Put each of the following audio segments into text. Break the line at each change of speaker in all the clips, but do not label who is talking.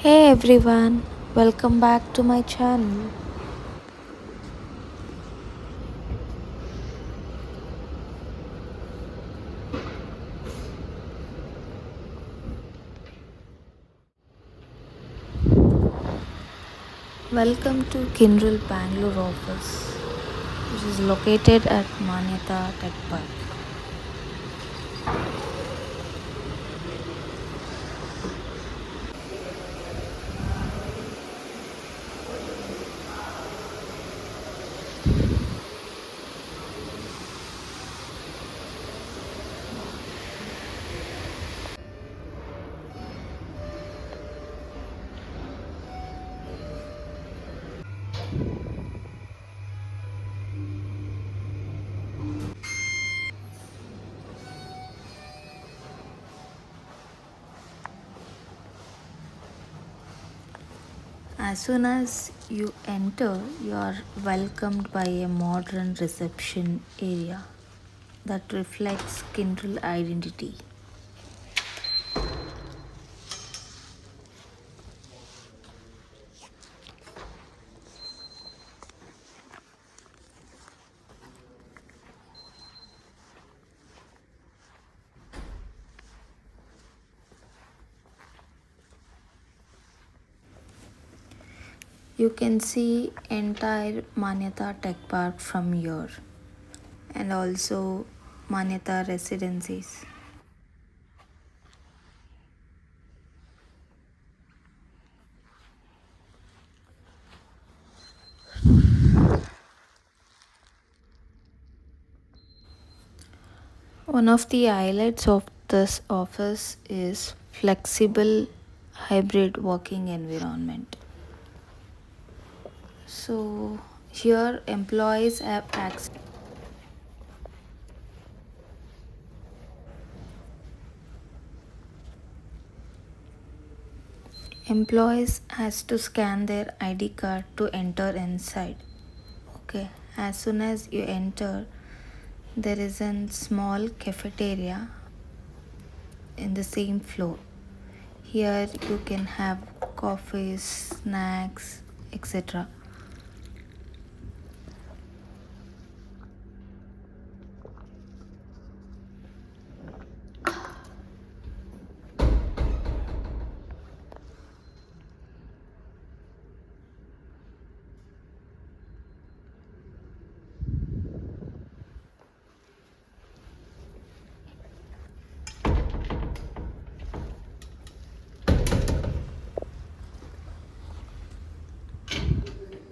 Hey everyone, welcome back to my channel. Welcome to Kyndryl Bangalore office, which is located at Manyata Tech Park. As soon as you enter, you are welcomed by a modern reception area that reflects Kyndryl identity. You can see entire Manyata Tech Park from here and also Manyata residencies. One of the highlights of this office is flexible hybrid working environment. So here employees has to scan their ID card to enter inside. Okay, as soon as you enter, there is a small cafeteria in the same floor. Here you can have coffees, snacks, etc.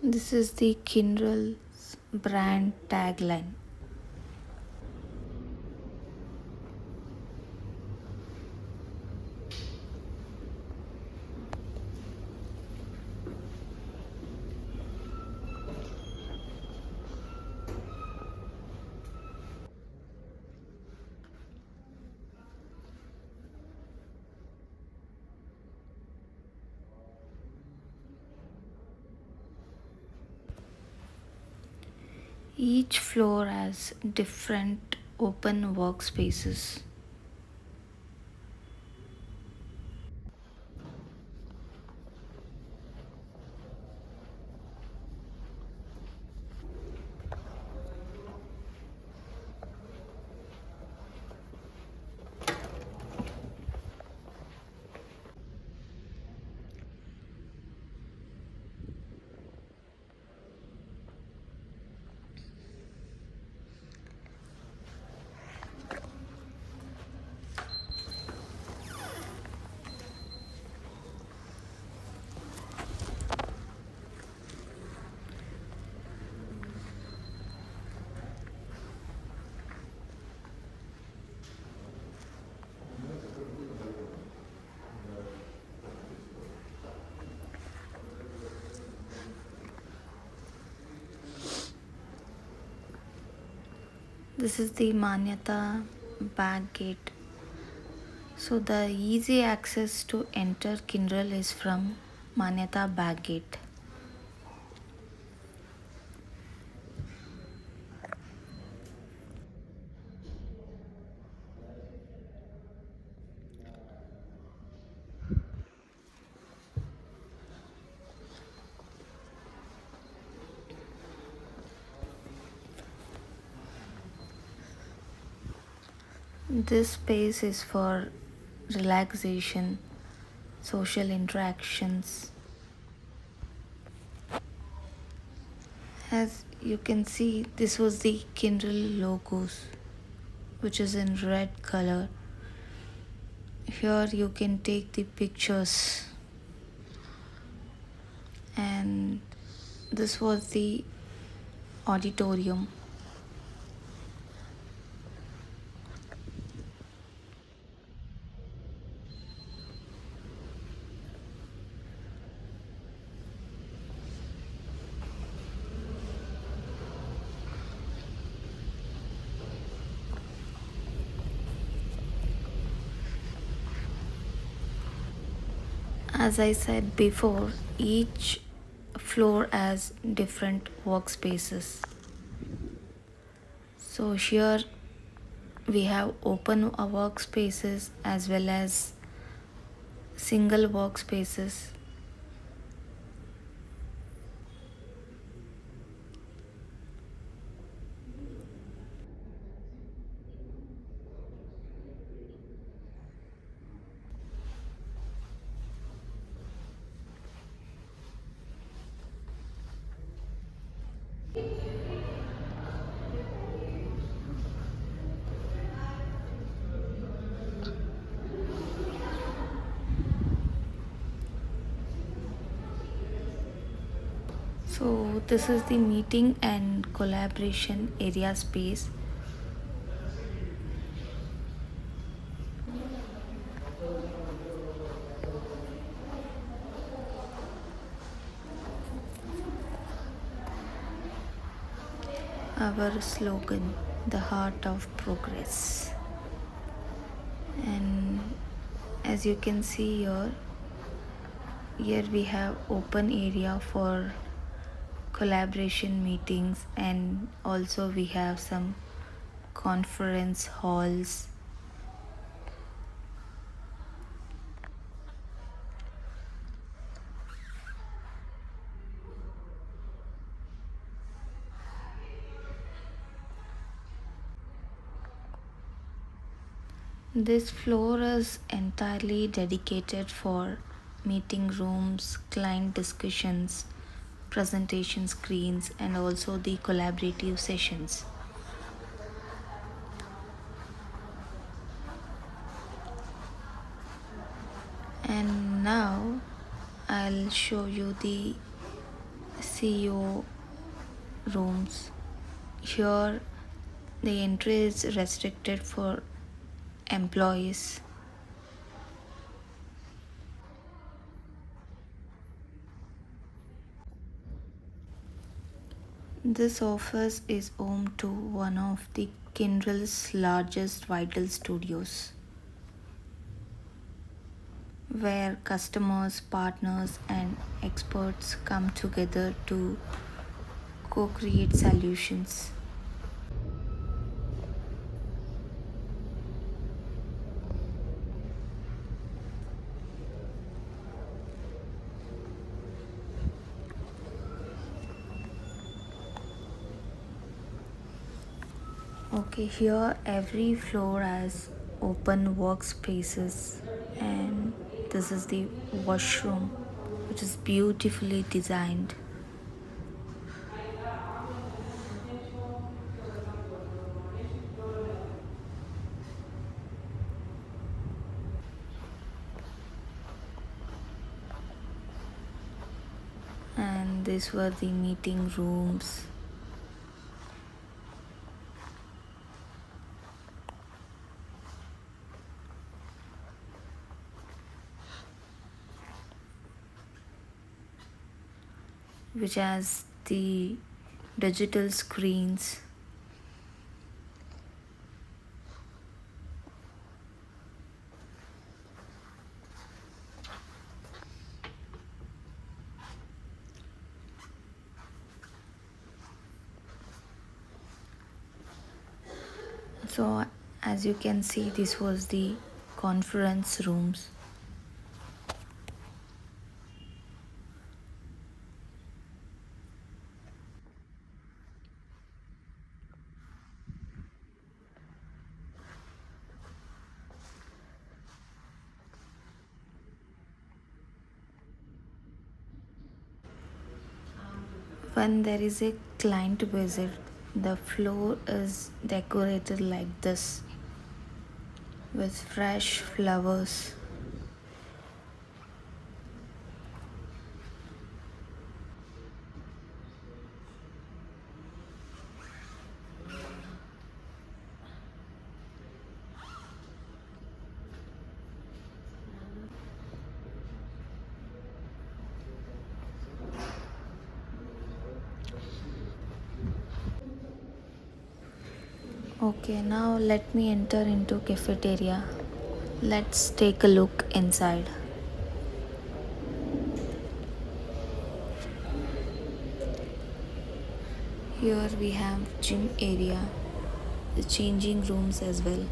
This is the Kyndryl's brand tagline. Each floor has different open workspaces. This is the Manyata back gate. So the easy access to enter Kyndryl is from Manyata back gate. This space is for relaxation, social interactions. As you can see, this was the Kyndryl logos, which is in red color. Here you can take the pictures, and this was the auditorium. As I said before, each floor has different workspaces. So here we have open workspaces as well as single workspaces. So this is the meeting and collaboration area space. Our slogan, the heart of progress. And as you can see here we have open area for collaboration meetings, and also we have some conference halls. This floor is entirely dedicated for meeting rooms, client discussions, presentation screens, and also the collaborative sessions. And now I'll show you the CEO rooms. Here the entry is restricted for employees. This office is home to one of the Kyndryl's largest vital studios, where customers, partners, and experts come together to co create solutions. Okay, here every floor has open workspaces, and this is the washroom, which is beautifully designed. And these were the meeting rooms. Which has the digital screens. So as you can see, this was the conference rooms. When there is a client visit, the floor is decorated like this with fresh flowers. Okay, now let me enter into cafeteria. Let's take a look inside. Here we have gym area, the changing rooms as well.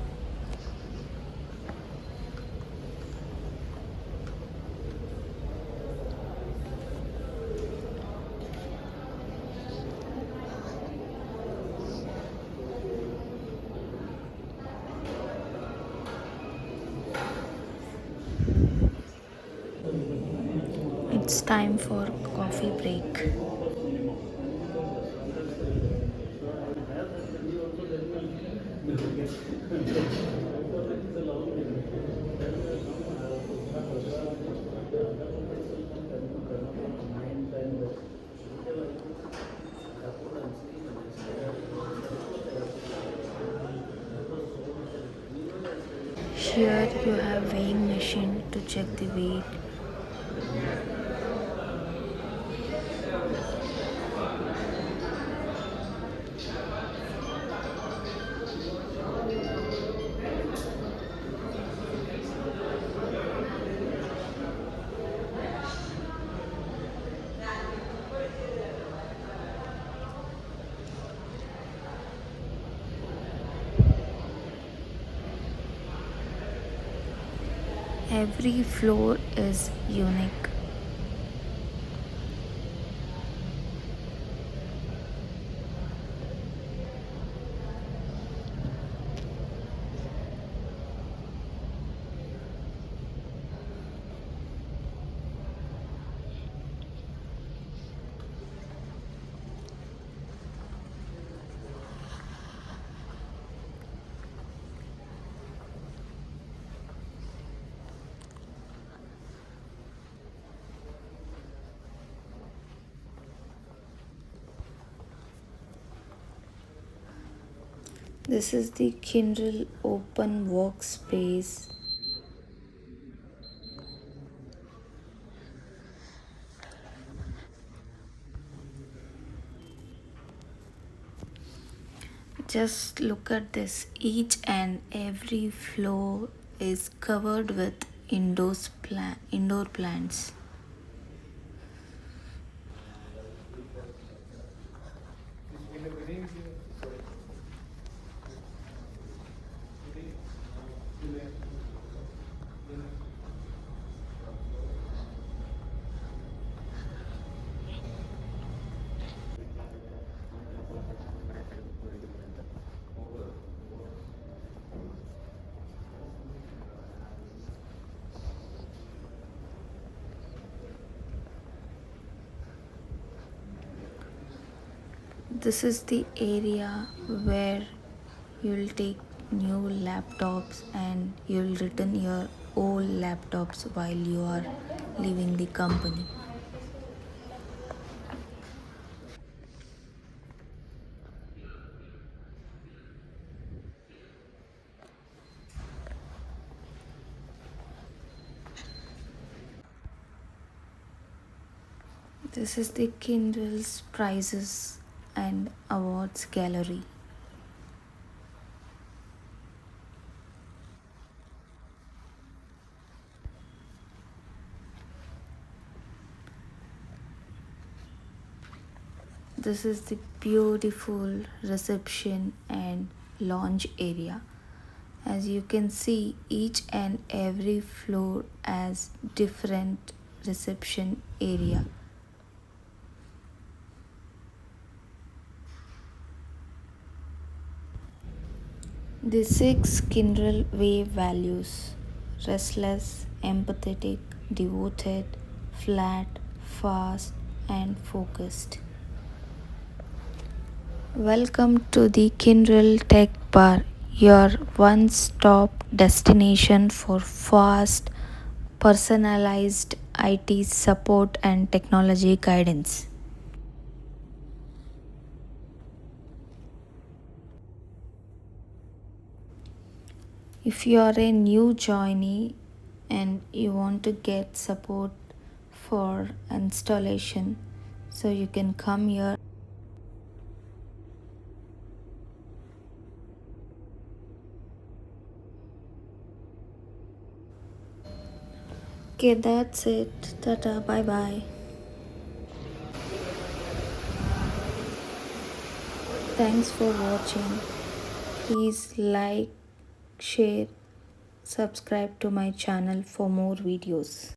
It's time for coffee break. Here you have weighing machine to check the weight. Every floor is unique. This is the Kyndryl open workspace. Just look at this. Each and every floor is covered with indoor plants. This is the area where you'll take new laptops and you'll return your old laptops while you are leaving the company. This is the Kyndryl's prizes and awards gallery. This is the beautiful reception and lounge area. As you can see, each and every floor has different reception area. The six Kyndryl Way values: restless, empathetic, devoted, flat, fast, and focused. Welcome to the Kyndryl Tech Bar, your one stop destination for fast, personalized IT support and technology guidance. If you are a new joinee and you want to get support for installation, so you can come here. Okay, that's it. Tata, bye bye. Thanks for watching. Please like, share, subscribe to my channel for more videos.